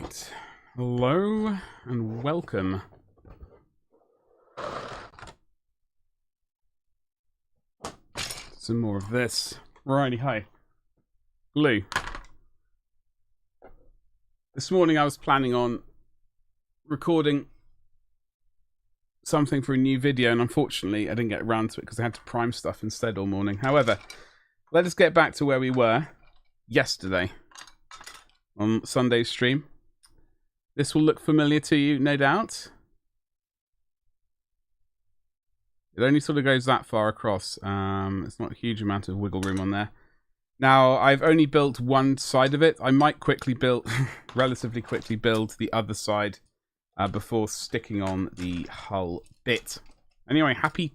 Right. Hello and welcome. Some more of this. Righty, hi. Blue. This morning I was planning on recording something for a new video, and unfortunately I didn't get around to it because I had to prime stuff instead all morning. However, let us get back to where we were yesterday on Sunday's stream. This will look familiar to you, no doubt. It only sort of goes that far across. It's not a huge amount of wiggle room on there. Now, I've only built one side of it. I might quickly build, relatively quickly build the other side before sticking on the hull bit. Anyway, happy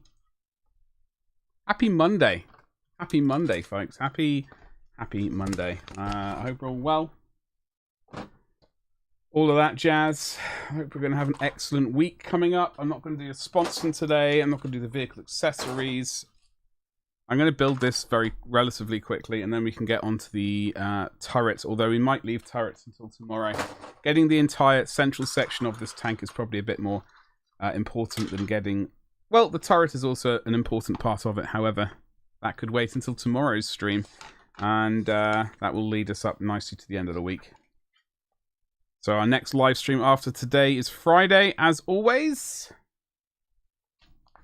Monday. Happy Monday, folks. Happy Monday. I hope you're all well. All of that jazz. I hope we're going to have an excellent week coming up. I'm not going to do a sponsor today. I'm not going to do the vehicle accessories. I'm going to build this relatively quickly, and then we can get onto the turrets, although we might leave turrets until tomorrow. Getting the entire central section of this tank is probably a bit more important than getting... Well, the turret is also an important part of it. However, that could wait until tomorrow's stream, and that will lead us up nicely to the end of the week. So our next live stream after today is Friday, as always.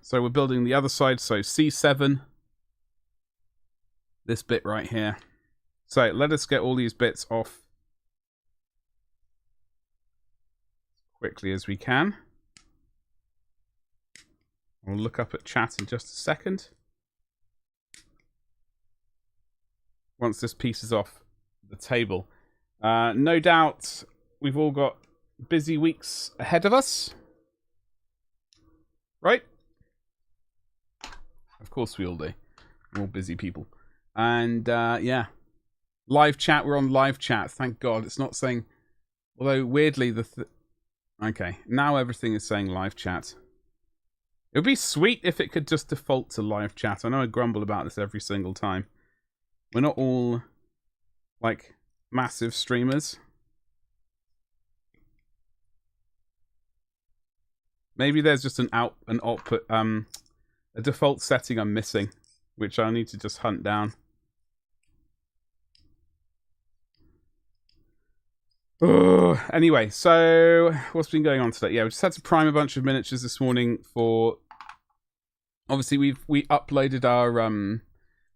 So we're building the other side, so C7. This bit right here. So let us get all these bits off as quickly as we can. We'll look up at chat in just a second. Once this piece is off the table. No doubt... We've all got busy weeks ahead of us. Right? Of course we all do. We're all busy people. And, yeah. Live chat. We're on live chat. Thank God. It's not saying... Although, weirdly, okay. Now everything is saying live chat. It would be sweet if it could just default to live chat. I know I grumble about this every single time. We're not all, like, massive streamers. Maybe there's just a default setting I'm missing, which I need to just hunt down. Ugh. Anyway, so what's been going on today? Yeah, we just had to prime a bunch of miniatures this morning for... Obviously, we uploaded our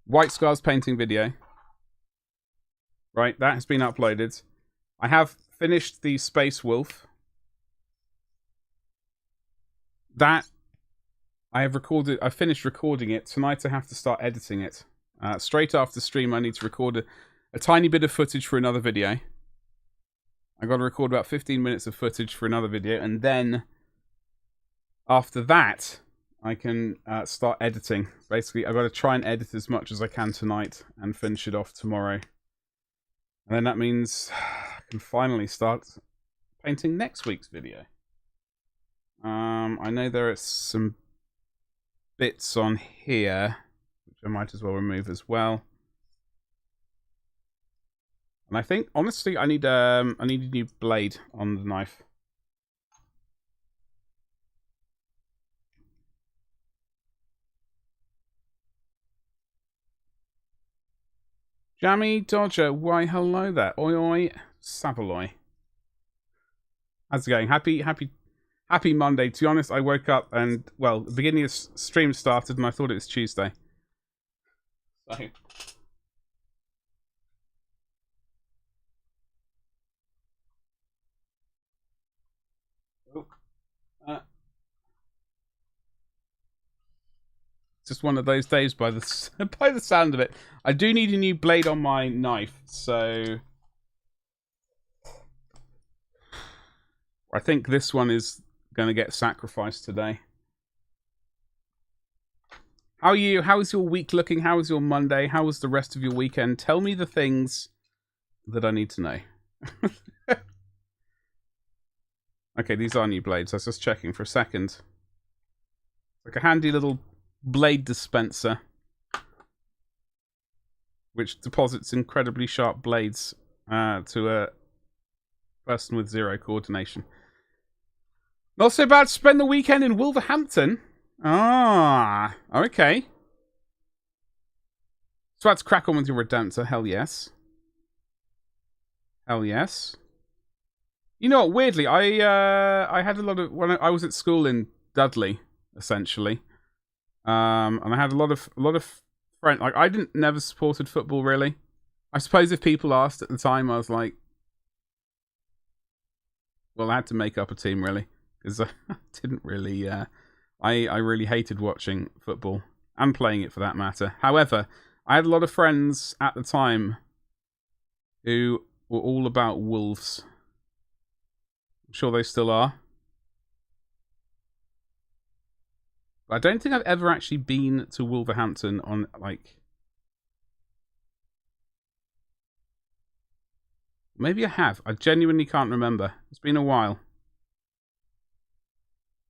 White Scars painting video. Right, that has been uploaded. I have finished the Space Wolf. That I have recorded. I finished recording it tonight. I have to start editing it. Straight after stream, I need to record a tiny bit of footage for another video. I got to record about 15 minutes of footage for another video, and then after that, I can start editing. Basically, I've got to try and edit as much as I can tonight and finish it off tomorrow. And then that means I can finally start painting next week's video. I know there are some bits on here, which I might as well remove as well. And I think, honestly, I need a new blade on the knife. Jammy Dodger, why hello there. Oi oi, Savaloy. How's it going? Happy Monday. To be honest, I woke up and, well, the beginning of stream started and I thought it was Tuesday. So. Just one of those days by the by the sound of it. I do need a new blade on my knife, so I think this one is going to get sacrificed today. How are you? How is your week looking? How is your Monday? How was the rest of your weekend? Tell me the things that I need to know. Okay, these are new blades. I was just checking for a second. Like a handy little blade dispenser, which deposits incredibly sharp blades to Person with zero coordination. Not so bad to spend the weekend in Wolverhampton. Ah, okay. So let's crack on with your Redemptor. Hell yes. Hell yes. You know what? Weirdly, I had a lot of when I was at school in Dudley, essentially, and I had a lot of friends. Like I never supported football really. I suppose if people asked at the time, I was like, well, I had to make up a team really because I didn't really. I really hated watching football and playing it for that matter. However, I had a lot of friends at the time who were all about Wolves. I'm sure they still are. But I don't think I've ever actually been to Wolverhampton on, like... Maybe I have. I genuinely can't remember. It's been a while.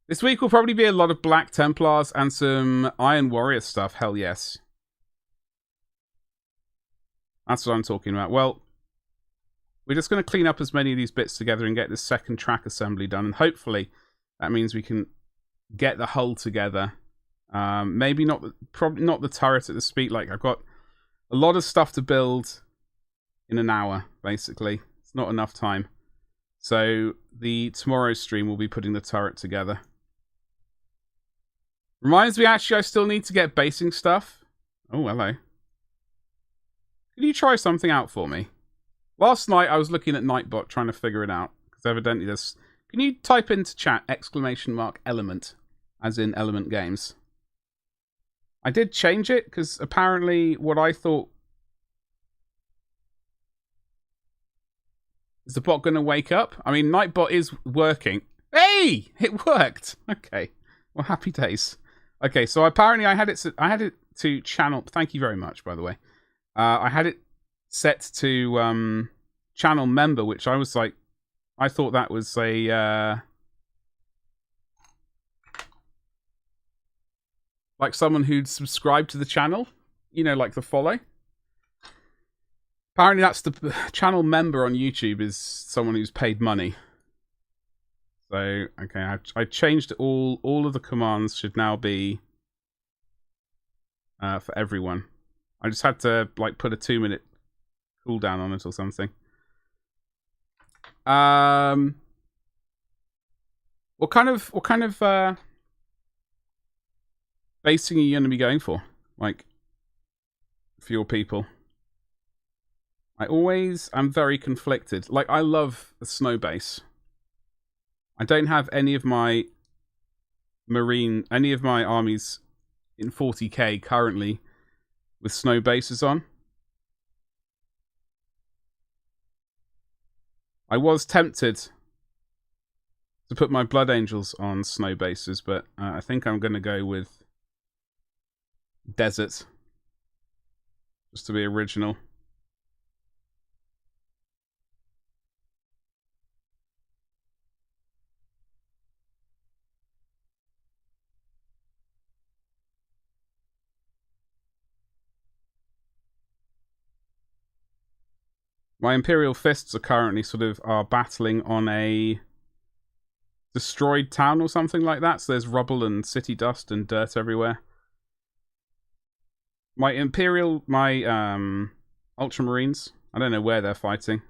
This week will probably be a lot of Black Templars and some Iron Warrior stuff. Hell yes. That's what I'm talking about. Well, we're just going to clean up as many of these bits together and get this second track assembly done. And hopefully that means we can get the hull together. Maybe not, probably not the turret at the speed. Like, I've got a lot of stuff to build in an hour, basically. It's not enough time. So tomorrow's stream will be putting the turret together. Reminds me, actually, I still need to get basing stuff. Oh, hello. Can you try something out for me? Last night, I was looking at Nightbot trying to figure it out. Because evidently there's... Can you type into chat, !element, as in Element Games? I did change it, because apparently what I thought... Is the bot going to wake up? I mean, Nightbot is working. Hey! It worked! Okay. Well, happy days. Okay, so apparently I had it to channel... Thank you very much, by the way. I had it set to channel member, which I was like... I thought that was a... like someone who'd subscribed to the channel. You know, like the follow. Apparently that's the channel member on YouTube is someone who's paid money. So, okay, I changed all of the commands should now be for everyone. I just had to like put a 2-minute cooldown on it or something. What kind of basing are you going to be going for? Like, for your people? I'm very conflicted. Like, I love a snow base. I don't have any of my armies in 40k currently with snow bases on. I was tempted to put my Blood Angels on snow bases, but I think I'm going to go with desert. Just to be original. My Imperial Fists are currently are battling on a destroyed town or something like that. So there's rubble and city dust and dirt everywhere. My Ultramarines, I don't know where they're fighting.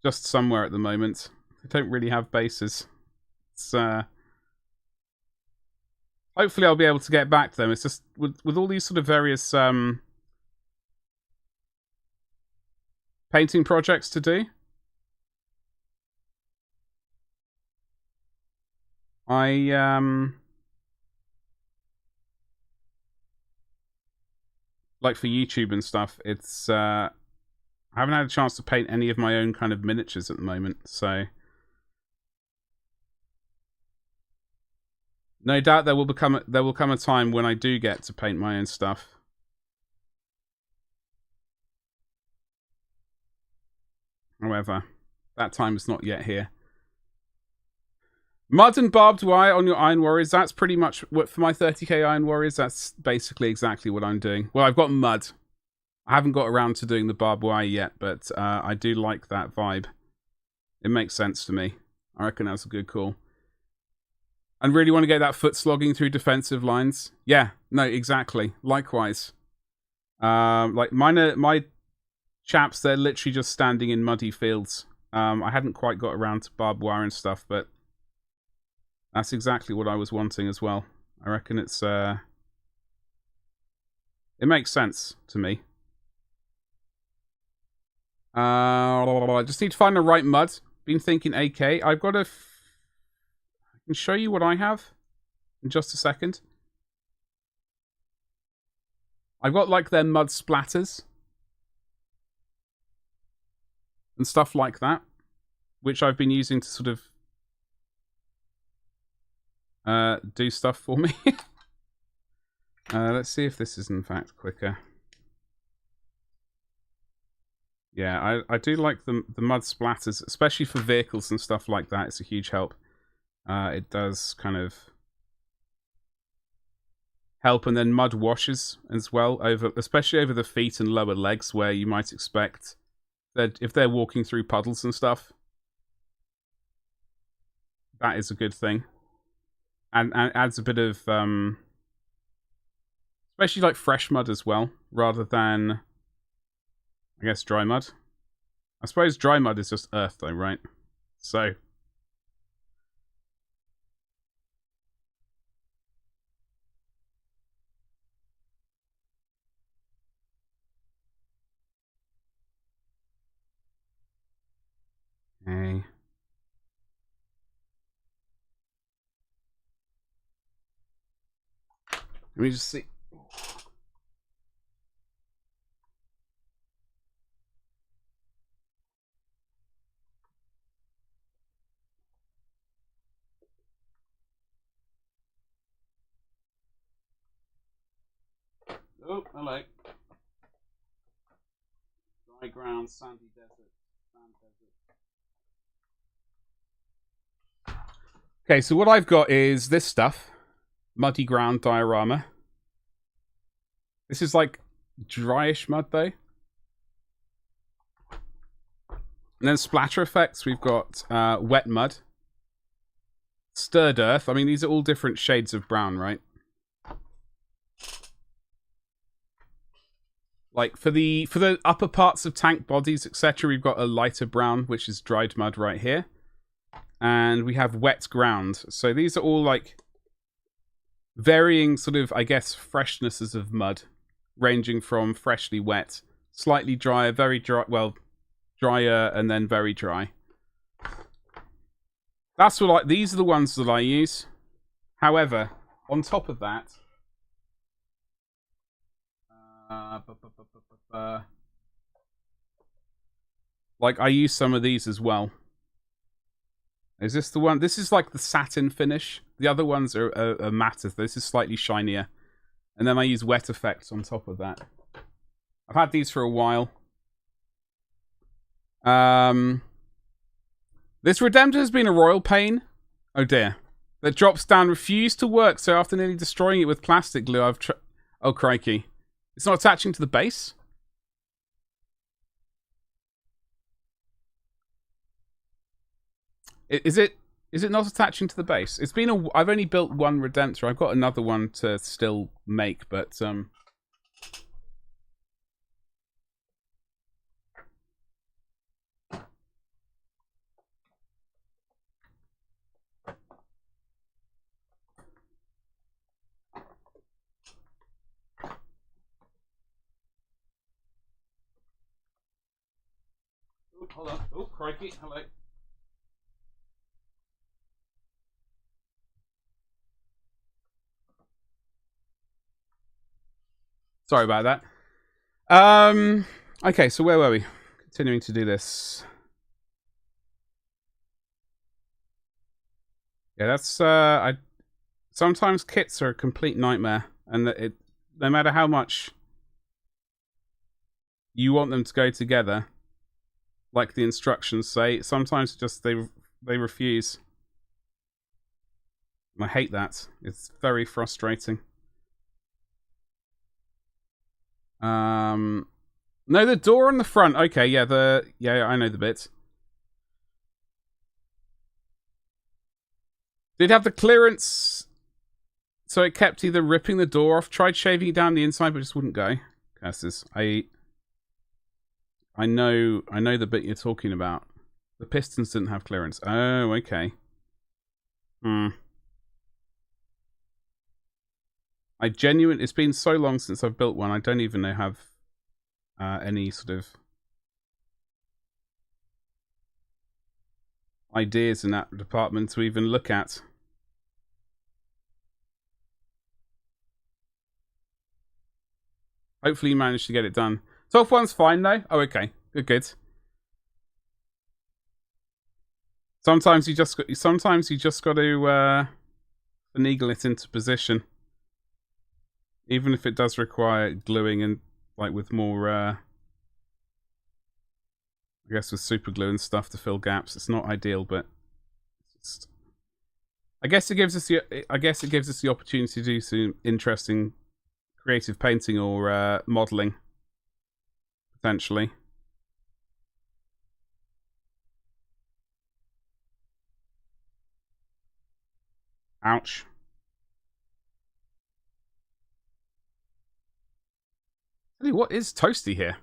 Just somewhere at the moment. They don't really have bases. It's, hopefully I'll be able to get back to them. It's just, with all these various, painting projects to do. Like for YouTube and stuff, it's I haven't had a chance to paint any of my own kind of miniatures at the moment, so no doubt there will come a time when I do get to paint my own stuff. However, that time is not yet here. Mud and barbed wire on your Iron Warriors. That's pretty much what for my 30k Iron Warriors. That's basically exactly what I'm doing. Well, I've got mud. I haven't got around to doing the barbed wire yet, but I do like that vibe. It makes sense to me. I reckon that's a good call. And really want to get that foot slogging through defensive lines. Yeah, no, exactly. Likewise. Like my chaps, they're literally just standing in muddy fields. I hadn't quite got around to barbed wire and stuff, but that's exactly what I was wanting as well. I reckon it's it makes sense to me. I just need to find the right mud. Been thinking AK. I've got I can show you what I have in just a second. I've got like their mud splatters and stuff like that, which I've been using to sort of do stuff for me. Let's see if this is in fact quicker. Yeah, I do like the mud splatters, especially for vehicles and stuff like that. It's a huge help. It does kind of help, and then mud washes as well, especially over the feet and lower legs, where you might expect that if they're walking through puddles and stuff, that is a good thing, and adds a bit of especially like fresh mud as well, rather than, I guess, dry mud. I suppose dry mud is just earth though, right? So okay. Let me just see. Oh, hello. Dry ground, sandy desert, sand desert. Okay, so what I've got is this stuff. Muddy ground diorama. This is like dryish mud though. And then splatter effects, we've got wet mud. Stirred earth. I mean, these are all different shades of brown, right? Like for the upper parts of tank bodies, etc., we've got a lighter brown, which is dried mud right here. And we have wet ground. So these are all like varying sort of, I guess, freshnesses of mud, ranging from freshly wet, slightly drier, very dry, well, drier, and then very dry. That's what these are the ones that I use. However, on top of that, like I use some of these as well. Is this the one? This is like the satin finish. The other ones are matte. This is slightly shinier. And then I use wet effects on top of that. I've had these for a while. This Redemptor has been a royal pain. Oh dear. That drops down refused to work, so after nearly destroying it with plastic glue, oh crikey. It's not attaching to the base? Is it not attaching to the base? It's been I've only built one Redemptor. I've got another one to still make, but oh, hold on. Oh, crikey. Hello. Sorry about that. Okay, so where were we? Continuing to do this. Yeah, that's sometimes kits are a complete nightmare, and no matter how much you want them to go together, like the instructions say, sometimes just they refuse. I hate that. It's very frustrating. No, the door on the front. Okay, yeah, I know the bit. Did have the clearance, so it kept either ripping the door off. Tried shaving it down the inside, but just wouldn't go. Curses. I know the bit you're talking about. The pistons didn't have clearance. Oh, okay. It's been so long since I've built one, I don't even know have any sort of ideas in that department to even look at. Hopefully you managed to get it done. 12th one's fine though. Oh, okay. Good. Sometimes you just got to finagle it into position. Even if it does require gluing and like with more I guess with super glue and stuff to fill gaps. It's not ideal, but I guess it gives us the opportunity to do some interesting creative painting or modeling potentially. Ouch. Tell you what is toasty here.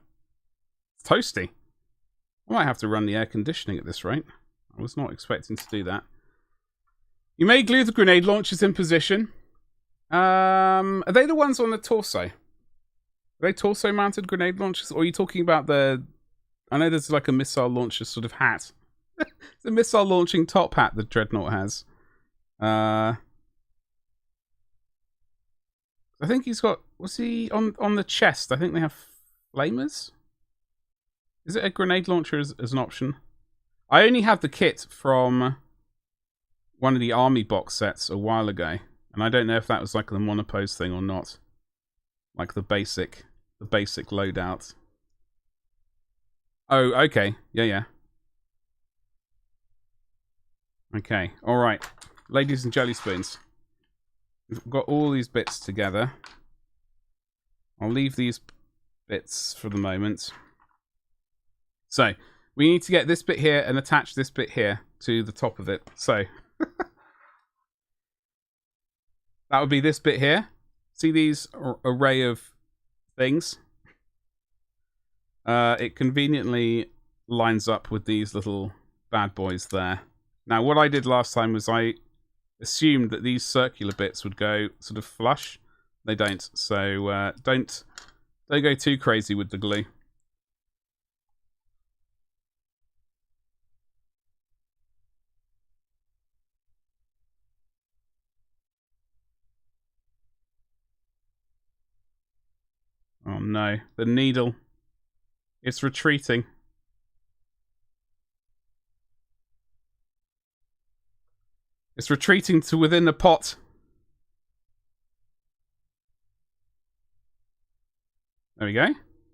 It's toasty. I might have to run the air conditioning at this rate. I was not expecting to do that. You may glue the grenade launchers in position. Are they the ones on the torso? Are they torso-mounted grenade launchers? Or are you talking about the... I know there's like a missile launcher sort of hat. It's a missile launching top hat that Dreadnought has. I think he's got... What's he on the chest? I think they have flamers? Is it a grenade launcher as an option? I only have the kit from one of the army box sets a while ago. And I don't know if that was like the monopose thing or not. Like the basic loadout. Oh, okay. Yeah. Okay, alright. Ladies and jelly spoons. We've got all these bits together. I'll leave these bits for the moment. So, we need to get this bit here and attach this bit here to the top of it. So, that would be this bit here. See these array of things? It conveniently lines up with these little bad boys there. Now, what I did last time was I assumed that these circular bits would go sort of flush. They don't. So, don't go too crazy with the glue. Oh no, the needle. It's retreating. It's retreating to within the pot. There we go.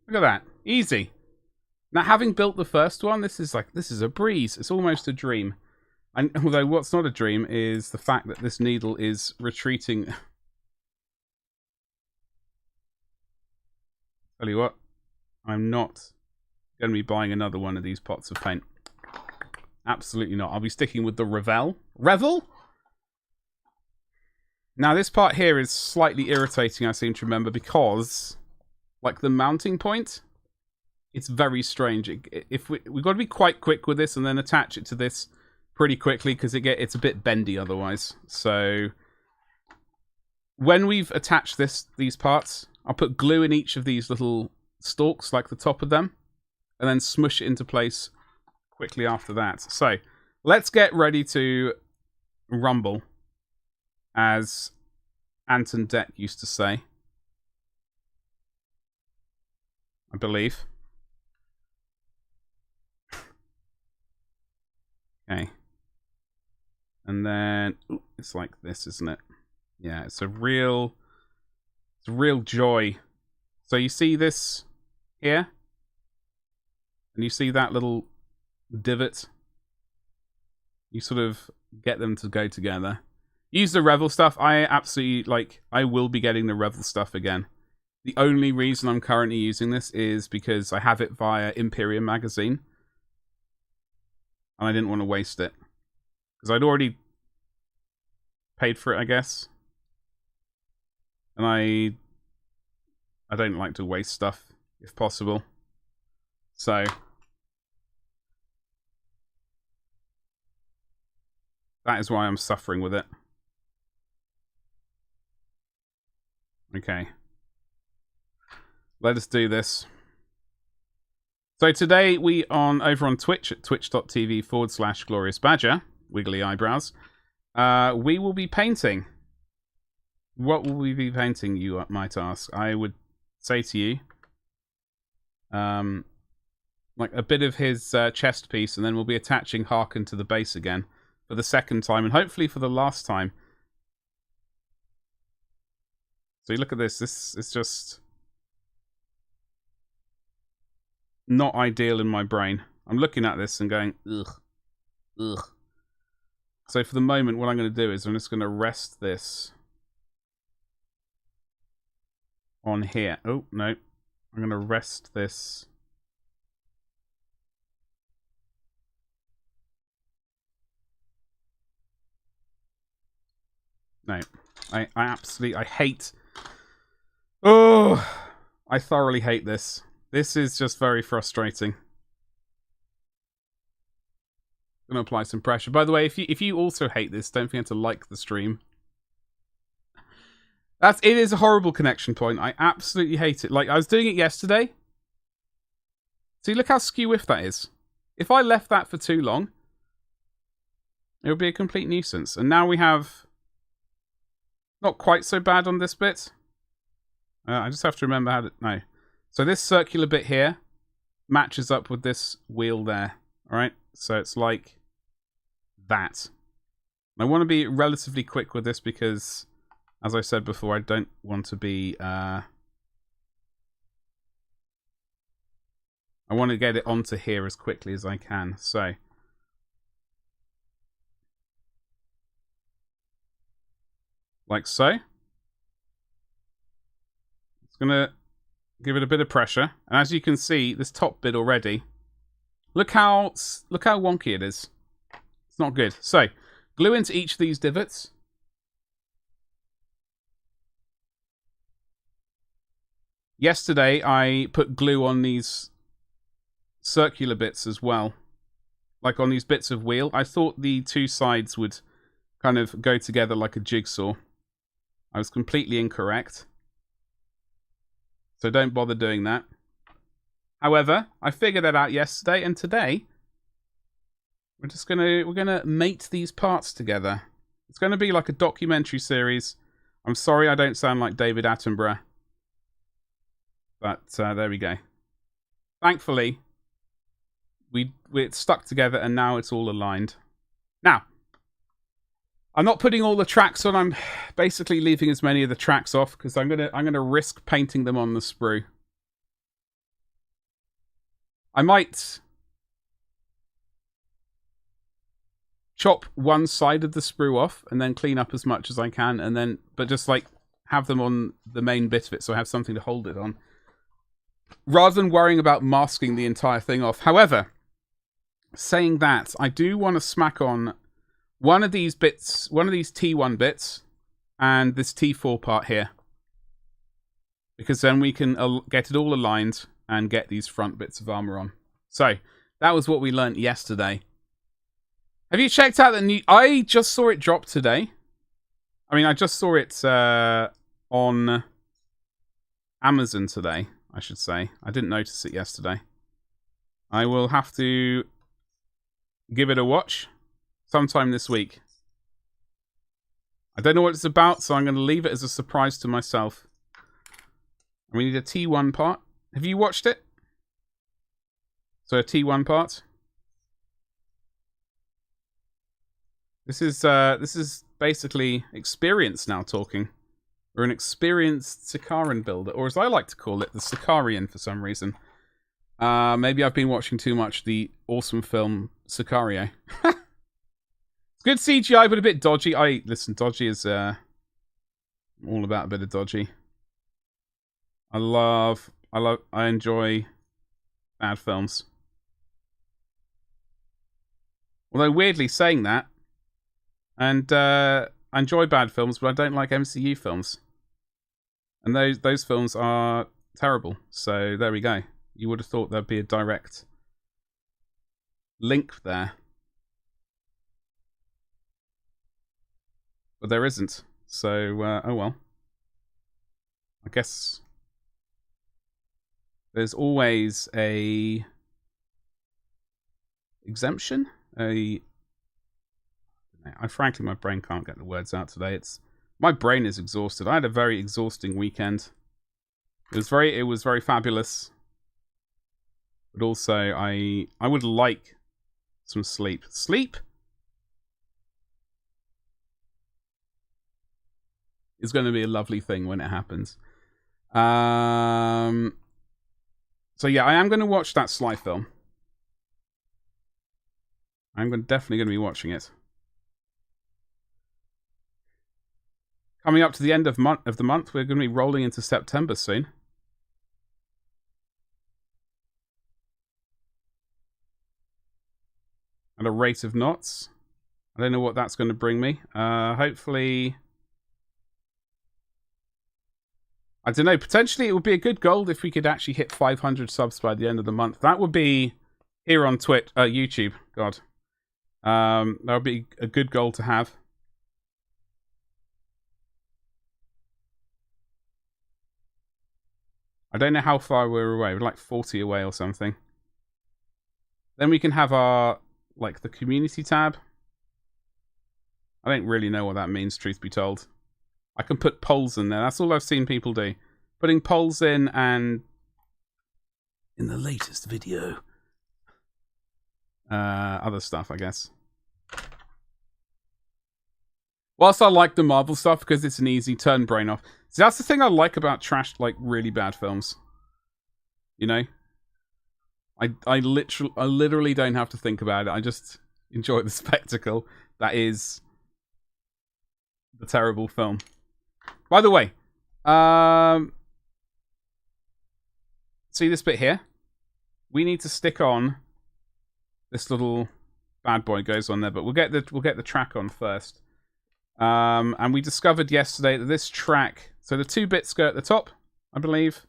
Look at that. Easy. Now, having built the first one, this is a breeze. It's almost a dream. And although what's not a dream is the fact that this needle is retreating. Tell you what, I'm not going to be buying another one of these pots of paint. Absolutely not. I'll be sticking with the Revel. Revel? Now, this part here is slightly irritating, I seem to remember, because, like, the mounting point, it's very strange. We've got to be quite quick with this and then attach it to this pretty quickly, because it's a bit bendy otherwise. So, when we've attached these parts, I'll put glue in each of these little stalks, like the top of them, and then smush it into place quickly after that. So, let's get ready to rumble, as Anton Deck used to say. I believe. Okay. And then, ooh, it's like this, isn't it? Yeah, it's a real joy. So you see this here? And you see that little divot? You sort of get them to go together. Use the Revel stuff. I will be getting the Revel stuff again. The only reason I'm currently using this is because I have it via Imperium magazine. And I didn't want to waste it. Because I'd already paid for it, I guess. And I don't like to waste stuff, if possible. So that is why I'm suffering with it. Okay. Let us do this. So today we on over on Twitch at twitch.tv/gloriousbadger, wiggly eyebrows. We will be painting. What will we be painting, you might ask? I would say to you, like a bit of his chest piece, and then we'll be attaching Harken to the base again for the second time, and hopefully for the last time. So you look at this. This is just not ideal in my brain. I'm looking at this and going, ugh, ugh. So for the moment, what I'm going to do is I'm just going to rest this on here. Oh, no. I'm going to rest this. No. I hate... Oh! I thoroughly hate this. This is just very frustrating. I'm going to apply some pressure. By the way, if you also hate this, don't forget to like the stream. It is a horrible connection point. I absolutely hate it. Like, I was doing it yesterday. See, look how skew-whiff that is. If I left that for too long, it would be a complete nuisance. And now we have... Not quite so bad on this bit. I just have to remember how to... No. So this circular bit here matches up with this wheel there. Alright? So it's like that. I want to be relatively quick with this because, as I said before, I don't want to be... I want to get it onto here as quickly as I can. So... Like so. It's going to give it a bit of pressure. And as you can see, this top bit already, look how wonky it is. It's not good. So, glue into each of these divots. Yesterday, I put glue on these circular bits as well. Like on these bits of wheel. I thought the two sides would kind of go together like a jigsaw. I was completely incorrect. So don't bother doing that. However, I figured that out yesterday, and today we're gonna mate these parts together. It's gonna be like a documentary series. I'm sorry I don't sound like David Attenborough. But there we go. Thankfully, we're stuck together and now it's all aligned. Now, I'm not putting all the tracks on. I'm basically leaving as many of the tracks off because I'm gonna risk painting them on the sprue. I might chop one side of the sprue off and then clean up as much as I can, and then but just like have them on the main bit of it so I have something to hold it on, rather than worrying about masking the entire thing off. However, saying that, I do want to smack on one of these bits, one of these T1 bits, and this T4 part here. Because then we can get it all aligned and get these front bits of armor on. So, that was what we learnt yesterday. Have you checked out the new... I just saw it drop today. I mean, I just saw it on Amazon today, I should say. I didn't notice it yesterday. I will have to give it a watch sometime this week. I don't know what it's about, so I'm going to leave it as a surprise to myself. We need a T1 part. Have you watched it? So a T1 part. This is basically experience now talking. We're an experienced Sicaran builder, or as I like to call it, the Sicarian for some reason. Maybe I've been watching too much the awesome film Sicario. It's good CGI, but a bit dodgy. Listen, dodgy is all about a bit of dodgy. I enjoy bad films. Although weirdly saying that, and I enjoy bad films, but I don't like MCU films. And those films are terrible. So there we go. You would have thought there'd be a direct link there. But there isn't. So, oh well. I guess there's always a exemption. Frankly, my brain can't get the words out today. My brain is exhausted. I had a very exhausting weekend. It was very fabulous. But also, I would like some sleep. Sleep is going to be a lovely thing when it happens. So yeah, I am going to watch that Sly film. I'm definitely going to be watching it. Coming up to the end of the month, we're going to be rolling into September soon. At a rate of knots. I don't know what that's going to bring me. Hopefully, I don't know. Potentially, it would be a good goal if we could actually hit 500 subs by the end of the month. That would be here on YouTube. God, that would be a good goal to have. I don't know how far we're away. We're like 40 away or something. Then we can have our, like, the community tab. I don't really know what that means, truth be told. I can put polls in there. That's all I've seen people do. Putting polls in and... in the latest video. Other stuff, I guess. Whilst I like the Marvel stuff because it's an easy turn brain off. See, that's the thing I like about trash, like, really bad films. You know? I literally don't have to think about it. I just enjoy the spectacle that is the terrible film. By the way, see this bit here? We need to stick on this little bad boy goes on there, but we'll get the track on first. And we discovered yesterday that this track, so the 2 bits go at the top, I believe,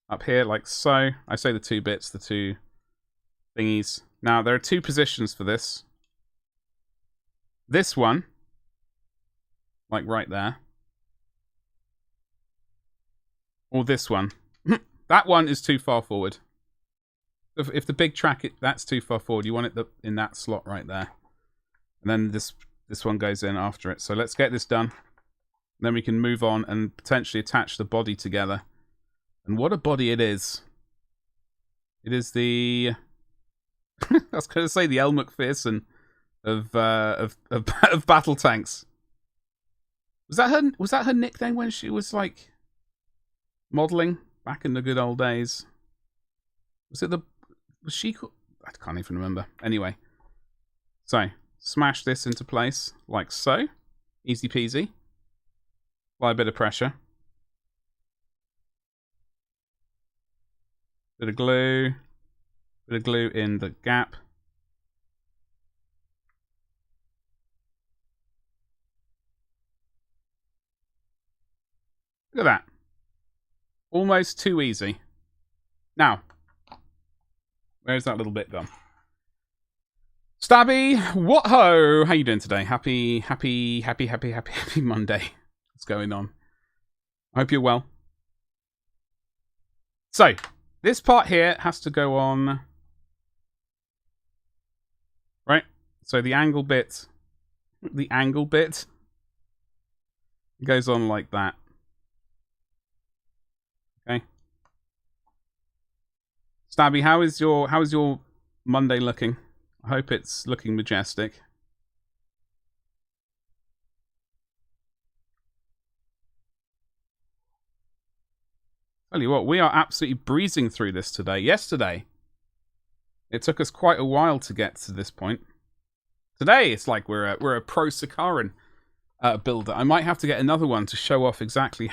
up here like so. I say the 2 bits, the 2 thingies. Now there are 2 positions for this. This one, like right there, or this one. That one is too far forward. If the big track, that's too far forward. You want it in that slot right there, and then this one goes in after it. So let's get this done. Then we can move on and potentially attach the body together. And what a body it is! It is the I was going to say the Elle Macpherson of battle tanks. Was that her nickname when she was like modeling back in the good old days? Was she called? I can't even remember. Anyway, so smash this into place like so. Easy peasy. Apply a bit of pressure. Bit of glue. Bit of glue in the gap. Look at that. Almost too easy. Now, where's that little bit gone? Stabby, what ho? How you doing today? Happy Monday. What's going on? I hope you're well. So, this part here has to go on. Right? So the angle bit goes on like that. Okay. Stabby, how is your Monday looking? I hope it's looking majestic. Tell you what, we are absolutely breezing through this today. Yesterday, it took us quite a while to get to this point. Today, it's like we're a pro Sicaran builder. I might have to get another one to show off exactly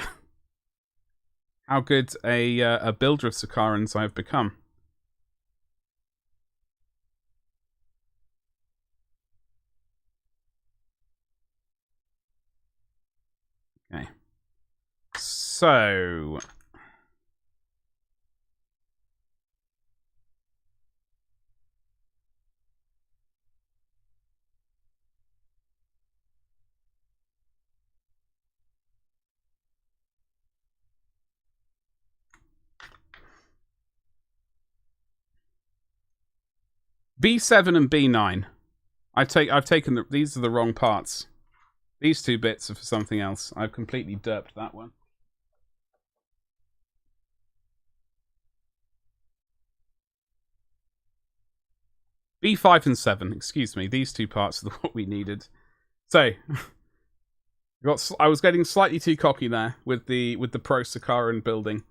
how good a builder of Sicarans I've become. So... B7 and B9. I've taken these are the wrong parts. These two bits are for something else. I've completely derped that one. B5 and 7, excuse me. These two parts are what we needed. So, I was getting slightly too cocky there with the pro Sicaran building,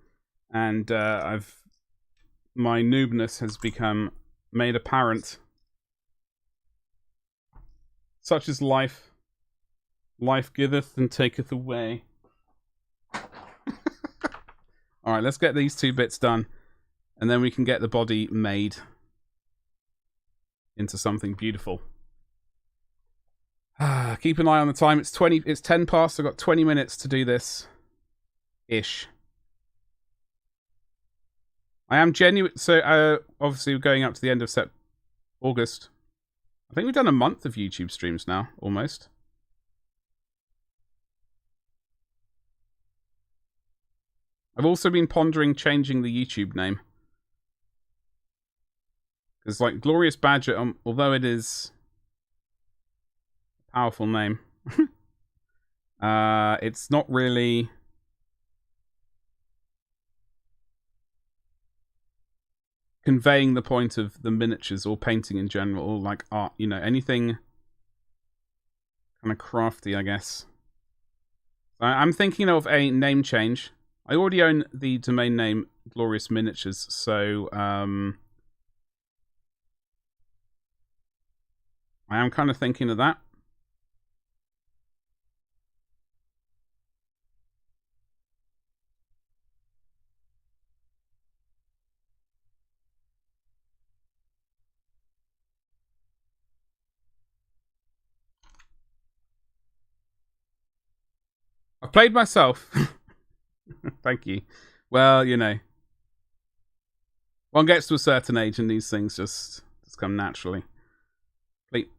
and my noobness has become made apparent. Such is life. Life giveth and taketh away. Alright, let's get these two bits done. And then we can get the body made into something beautiful. Keep an eye on the time. It's 10 past. I've got 20 minutes to do this. Ish. I am genuine. So, obviously, we're going up to the end of August. I think we've done a month of YouTube streams now, almost. I've also been pondering changing the YouTube name. Because, like, Glorious Badger, although it is a powerful name, it's not really conveying the point of the miniatures or painting in general, or like art, you know, anything kind of crafty, I guess. I'm thinking of a name change. I already own the domain name Glorious Miniatures, so I am kind of thinking of that. I've played myself. Thank you. Well, you know, one gets to a certain age and these things just come naturally. Complete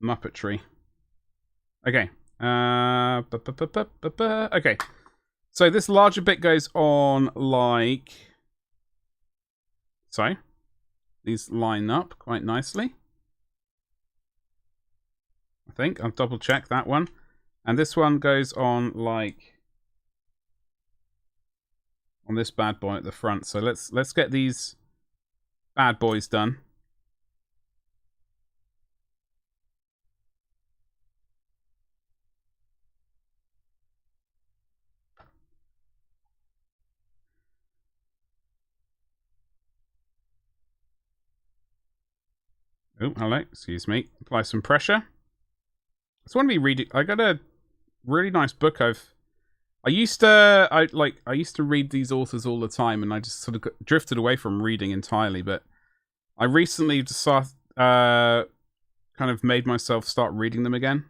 Muppetry. Okay. Okay. So this larger bit goes on like... Sorry. These line up quite nicely. I think. I'll double check that one. And this one goes on like... on this bad boy at the front. So let's get these bad boys done. Oh, hello. Excuse me. Apply some pressure. I just want to be reading. I got a really nice book. I used to read these authors all the time, and I just sort of drifted away from reading entirely. But I recently just kind of made myself start reading them again.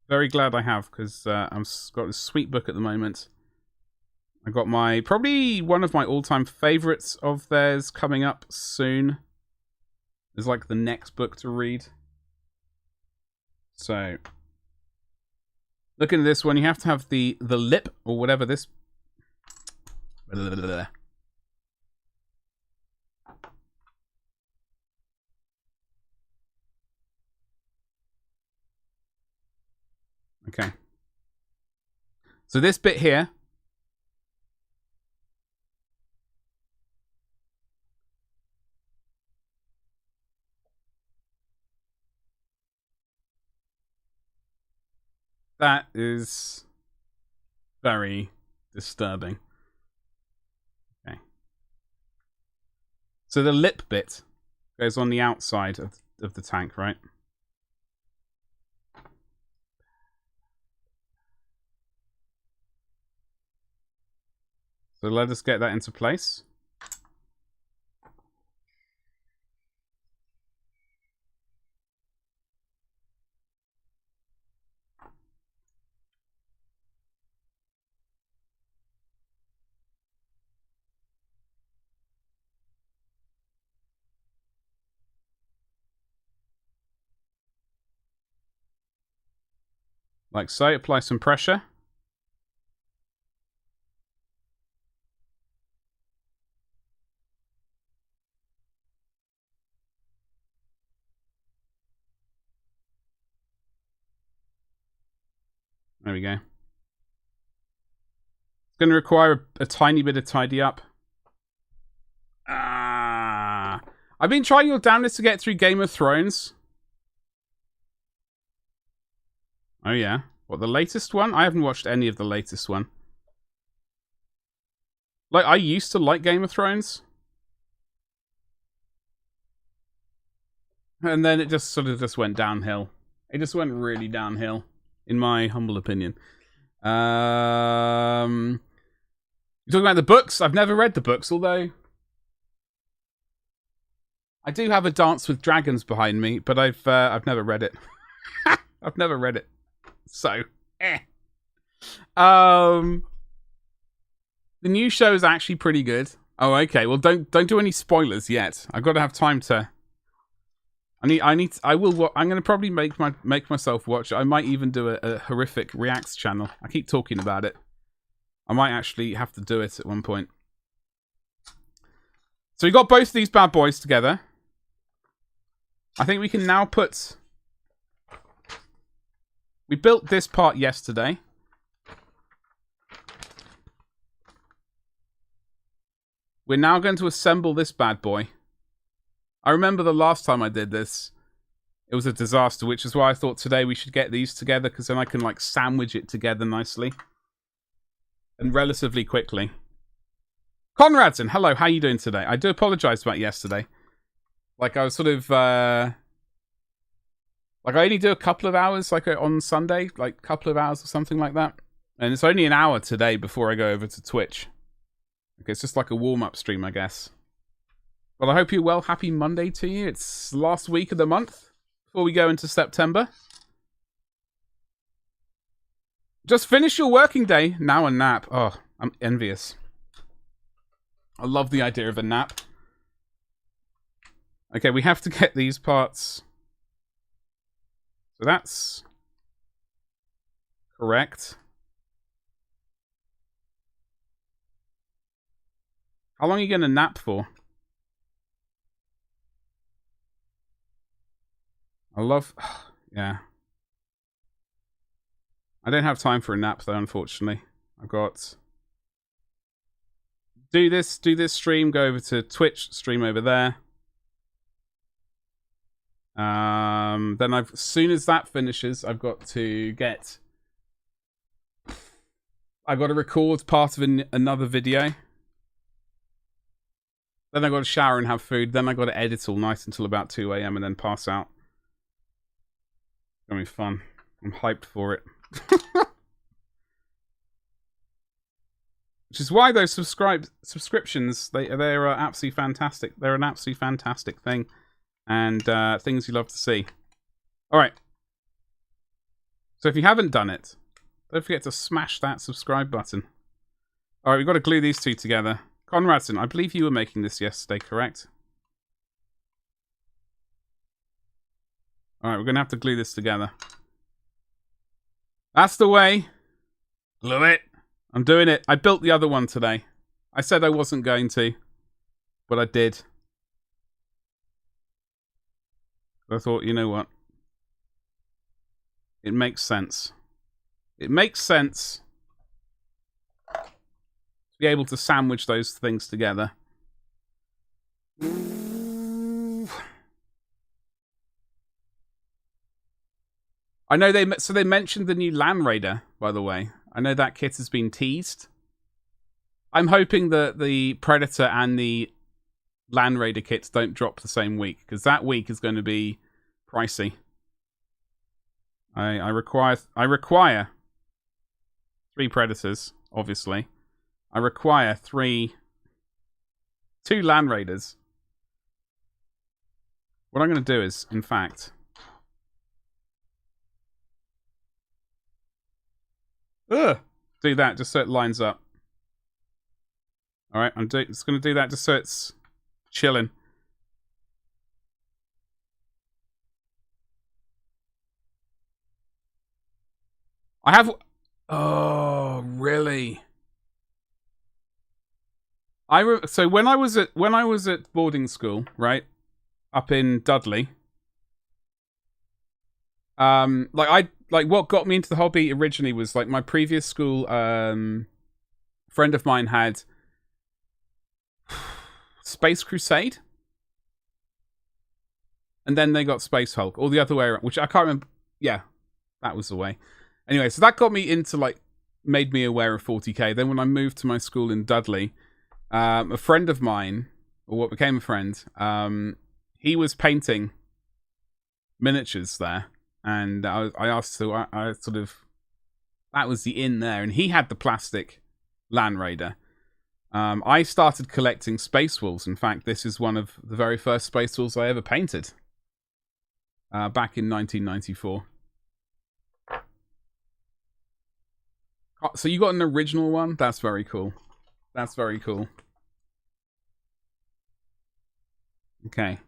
Very glad I have, because I've got this sweet book at the moment. I got probably one of my all-time favorites of theirs coming up soon. It's like the next book to read. So, looking at this one, you have to have the lip, or whatever this... Okay. So this bit here... That is very disturbing. Okay. So the lip bit goes on the outside of the tank, right? So let us get that into place. Like so. Apply some pressure. There we go. It's going to require a tiny bit of tidy up. I've been trying your damnedest to get through Game of Thrones. Oh yeah. What, the latest one? I haven't watched any of the latest one. Like, I used to like Game of Thrones. And then it just sort of just went downhill. It just went really downhill, in my humble opinion. You're talking about the books? I've never read the books, although I do have a Dance with Dragons behind me, but I've never read it. I've never read it. So, the new show is actually pretty good. Oh, okay. Well, don't do any spoilers yet. I've got to have time to. I'm going to probably make myself watch it. I might even do a horrific reacts channel. I keep talking about it. I might actually have to do it at one point. So we got both of these bad boys together. I think we can now put. We built this part yesterday. We're now going to assemble this bad boy. I remember the last time I did this, it was a disaster, which is why I thought today we should get these together, because then I can like sandwich it together nicely. And relatively quickly. Conradson, hello, how are you doing today? I do apologize about yesterday. Like, I was sort of, like, I only do a couple of hours, like, on Sunday. Like, a couple of hours or something like that. And it's only an hour today before I go over to Twitch. Okay, it's just like a warm-up stream, I guess. Well, I hope you're well. Happy Monday to you. It's last week of the month before we go into September. Just finish your working day. Now a nap. Oh, I'm envious. I love the idea of a nap. Okay, we have to get these parts. So that's correct. How long are you going to nap for? Yeah. I don't have time for a nap though, unfortunately. I've got do this stream, go over to Twitch, stream over there. Then as soon as that finishes, I've got to record part of another video. Then I got to shower and have food. Then I got to edit all night until about 2 AM and then pass out. It's gonna be fun. I'm hyped for it. Which is why those subscriptions, they're absolutely fantastic. They're an absolutely fantastic thing. And things you love to see. Alright. So if you haven't done it, don't forget to smash that subscribe button. Alright, we've got to glue these two together. Conradson, I believe you were making this yesterday, correct? Alright, we're going to have to glue this together. That's the way. Glue it. I'm doing it. I built the other one today. I said I wasn't going to, but I did. I thought, you know what? It makes sense. It makes sense to be able to sandwich those things together. I know they mentioned the new Land Raider, by the way. I know that kit has been teased. I'm hoping that the Predator and the Land Raider kits don't drop the same week, because that week is going to be pricey. I require 3 Predators, obviously. I require 2 Land Raiders. What I'm going to do is, in fact, do that just so it lines up. Alright, I'm just going to do that just so it's chilling. I have... Oh, really? So when I was at boarding school, right, up in Dudley, what got me into the hobby originally was like my previous school friend of mine had Space Crusade, and then they got Space Hulk, or the other way around, which I can't remember. Yeah, that was the way. Anyway, so that got me into made me aware of 40k. Then when I moved to my school in Dudley, a friend of mine, or what became a friend, he was painting miniatures there, and I asked, so I sort of, that was the in there, and he had the plastic Land Raider. I started collecting Space Wolves. In fact, this is one of the very first Space Wolves I ever painted, back in 1994. So you got an original one? That's very cool. That's very cool. Okay.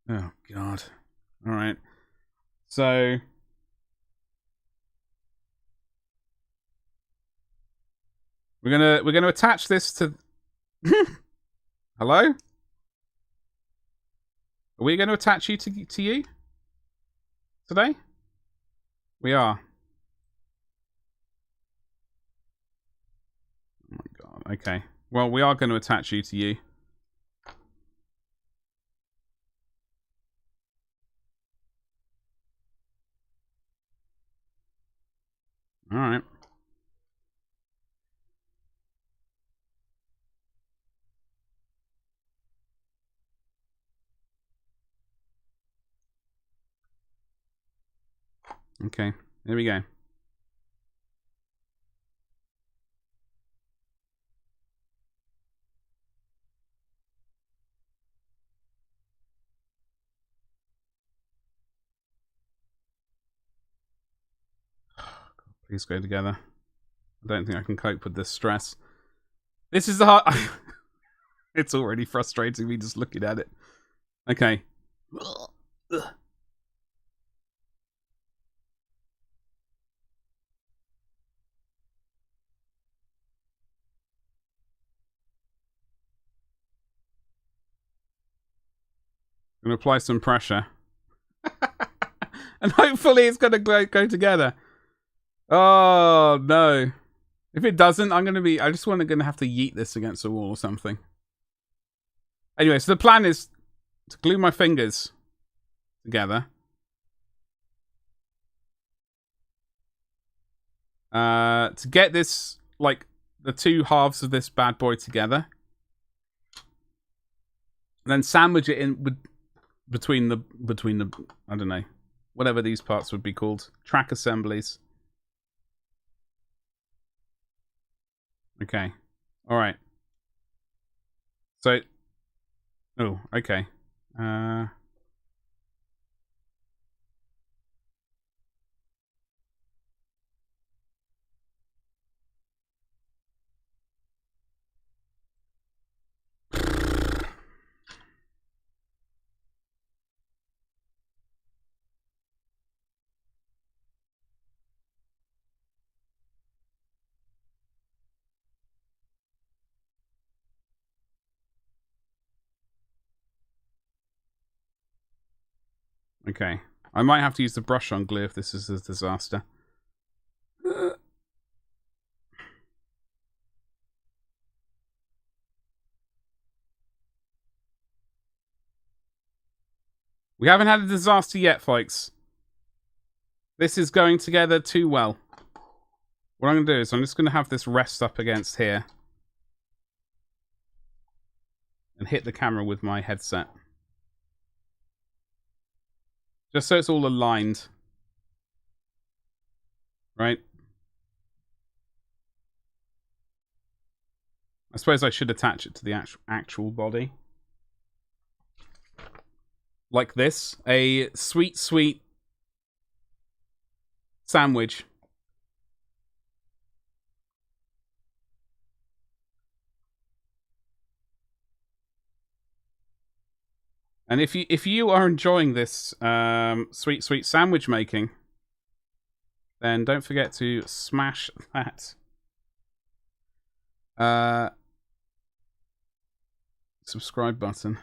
Oh God. All right. So we're gonna attach this to. Hello? Are we going to attach you to you today? We are. Oh my God. Okay. Well, we are going to attach you to you. All right. Okay. Here we go. Please go together. I don't think I can cope with this stress. This is the hard... It's already frustrating me just looking at it. Okay. I'm going to apply some pressure. And hopefully it's going to go together. Oh, no. If it doesn't, I'm going to be... I just want to have to yeet this against a wall or something. Anyway, so the plan is to glue my fingers together. To get this, like, the two halves of this bad boy together. And then sandwich it in between the I don't know, whatever these parts would be called, track assemblies. Okay. All right. So, oh, okay. Okay. I might have to use the brush on glue if this is a disaster. We haven't had a disaster yet, folks. This is going together too well. What I'm going to do is I'm just going to have this rest up against here. And hit the camera with my headset. Just so it's all aligned. Right? I suppose I should attach it to the actual body. Like this. A sweet, sweet sandwich. And if you are enjoying this sweet sandwich making, then don't forget to smash that subscribe button.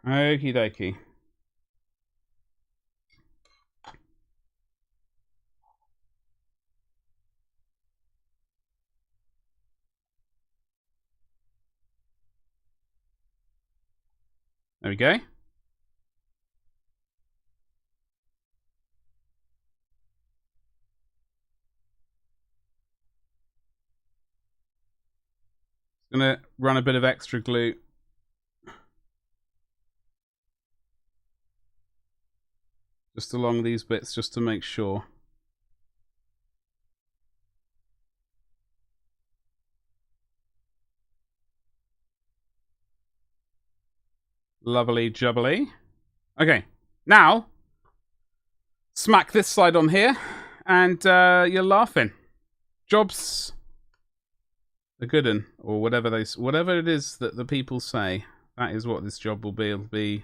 Okie dokie. There we go. Gonna run a bit of extra glue. Just along these bits, just to make sure. Lovely jubbly. Okay, now smack this side on here, and you're laughing. Jobs the good un, or whatever it is that the people say. That is what this job will be. It'll be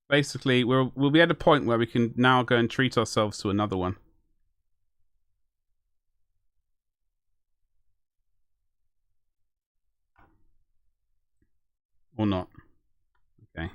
basically we'll be at a point where we can now go and treat ourselves to another one. Or not. Okay.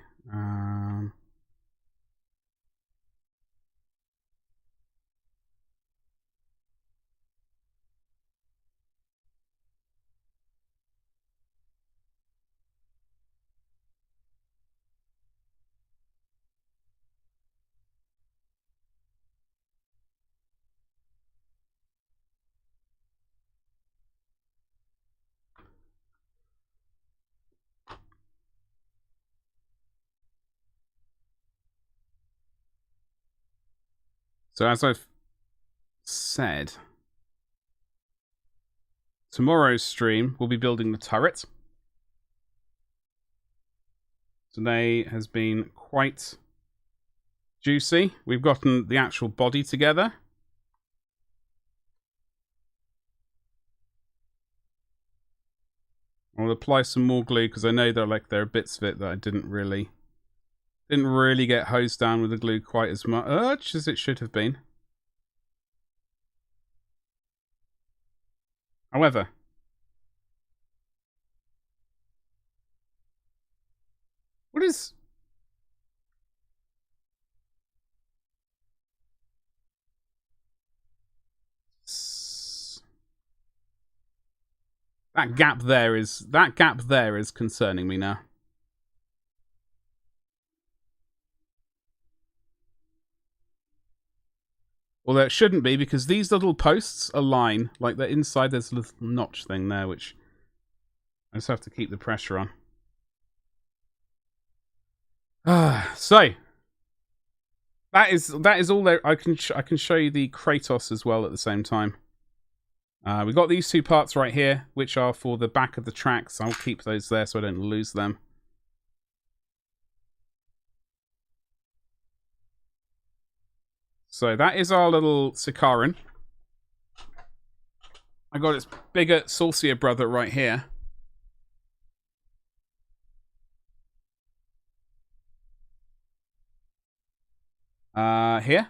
So as I've said, tomorrow's stream we'll be building the turret. Today has been quite juicy. We've gotten the actual body together. I'll apply some more glue because I know there are bits of it that I didn't really get hosed down with the glue quite as much as it should have been. However, what is... That gap there is concerning me now. Although it shouldn't be, because these little posts align, like they're inside there's a little notch thing there, which I just have to keep the pressure on. So that is all there. I can show you the Kratos as well at the same time. We got these two parts right here, which are for the back of the tracks. I'll keep those there so I don't lose them. So that is our little Sicaran. I got its bigger, saucier brother right here. Here.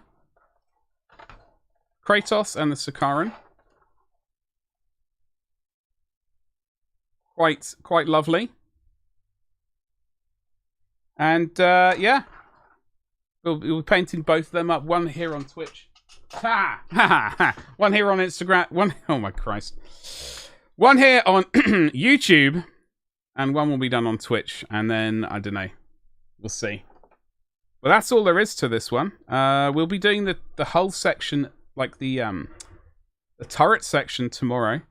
Kratos and the Sicaran. Quite lovely. And yeah. We'll be painting both of them up. One here on Twitch Ha! Ha! Ha! One here on Instagram. One. Oh my Christ. One here on YouTube, and one will be done on Twitch. And then I don't know. We'll see. Well, that's all there is to this one. We'll be doing the hull section, like the turret section tomorrow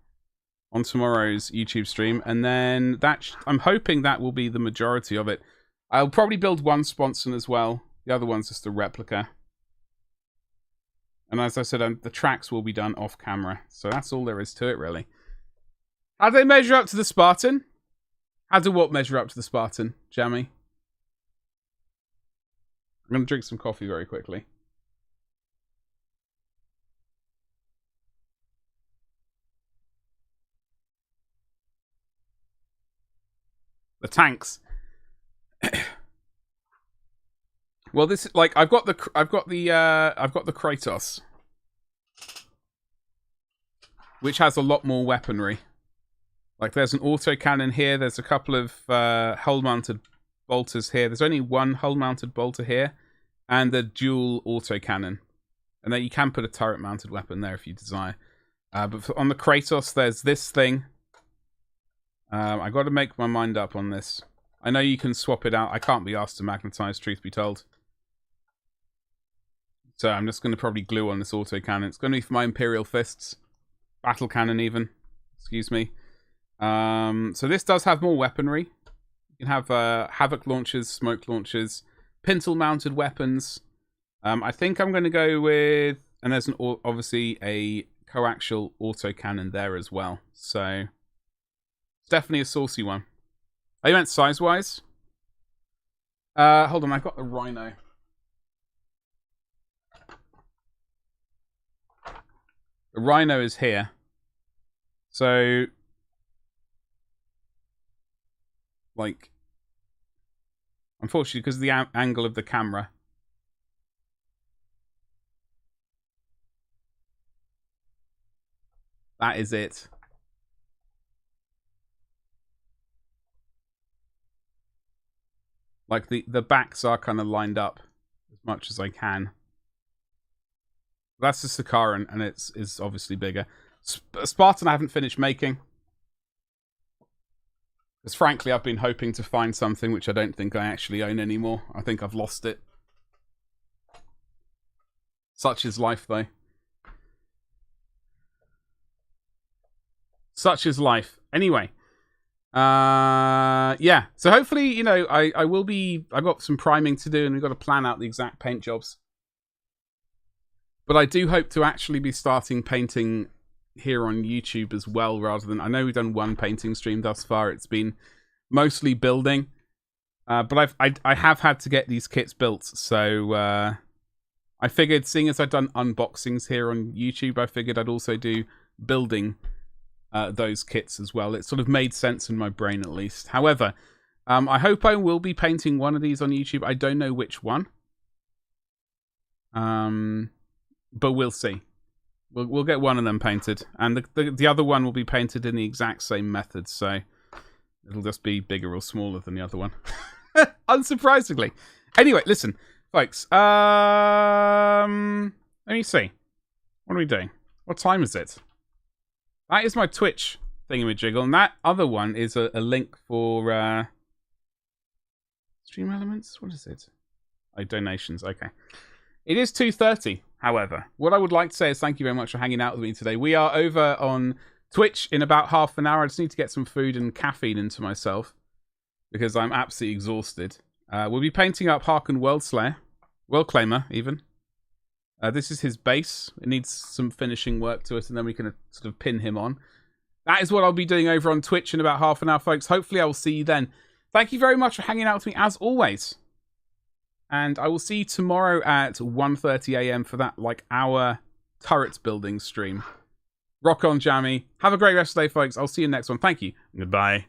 on tomorrow's YouTube stream, and then I'm hoping that will be the majority of it. I'll probably build one sponson as well. The other one's just a replica. And as I said, the tracks will be done off camera. So that's all there is to it, really. How do they measure up to the Spartan? How do what measure up to the Spartan, Jamie? I'm going to drink some coffee very quickly. The tanks. Well, this is like I've got the Kratos, which has a lot more weaponry. Like there's an autocannon here. There's a couple of hull-mounted bolters here. There's only one hull-mounted bolter here, and the dual autocannon. And then you can put a turret-mounted weapon there if you desire. But on the Kratos, there's this thing. I got to make my mind up on this. I know you can swap it out. I can't be asked to magnetize, truth be told. So I'm just going to probably glue on this autocannon. It's going to be for my Imperial Fists. Battle cannon, even. Excuse me. So this does have more weaponry. You can have Havoc launchers, smoke launchers, pintle-mounted weapons. I think I'm going to go with... And there's obviously a coaxial autocannon there as well. So it's definitely a saucy one. Oh, you meant size-wise? Hold on, I've got the Rhino. The Rhino is here. So, like, unfortunately, because of the angle of the camera. That is it. Like, the backs are kind of lined up as much as I can. That's the Sicaran, and it's obviously bigger. Spartan I haven't finished making. Because frankly, I've been hoping to find something which I don't think I actually own anymore. I think I've lost it. Such is life, though. Such is life. Anyway. Yeah. So hopefully, you know, I will be... I've got some priming to do, and we've got to plan out the exact paint jobs. But I do hope to actually be starting painting here on YouTube as well, rather than... I know we've done one painting stream thus far. It's been mostly building. But I have had to get these kits built. So I figured, seeing as I've done unboxings here on YouTube, I figured I'd also do building those kits as well. It sort of made sense in my brain, at least. However, I hope I will be painting one of these on YouTube. I don't know which one. But we'll see. We'll get one of them painted, and the other one will be painted in the exact same method. So it'll just be bigger or smaller than the other one, unsurprisingly. Anyway, listen, folks. Let me see. What are we doing? What time is it? That is my Twitch thingamajiggle, and that other one is a link for Stream Elements. What is it? Oh, donations. Okay. It is 2:30, however. What I would like to say is thank you very much for hanging out with me today. We are over on Twitch in about half an hour. I just need to get some food and caffeine into myself because I'm absolutely exhausted. We'll be painting up Harken Worldslayer. Worldclaimer, even. This is his base. It needs some finishing work to it, and then we can sort of pin him on. That is what I'll be doing over on Twitch in about half an hour, folks. Hopefully I will see you then. Thank you very much for hanging out with me, as always. And I will see you tomorrow at 1:30 AM for that, like, hour turret building stream. Rock on, Jammy. Have a great rest of the day, folks. I'll see you next one. Thank you. Goodbye.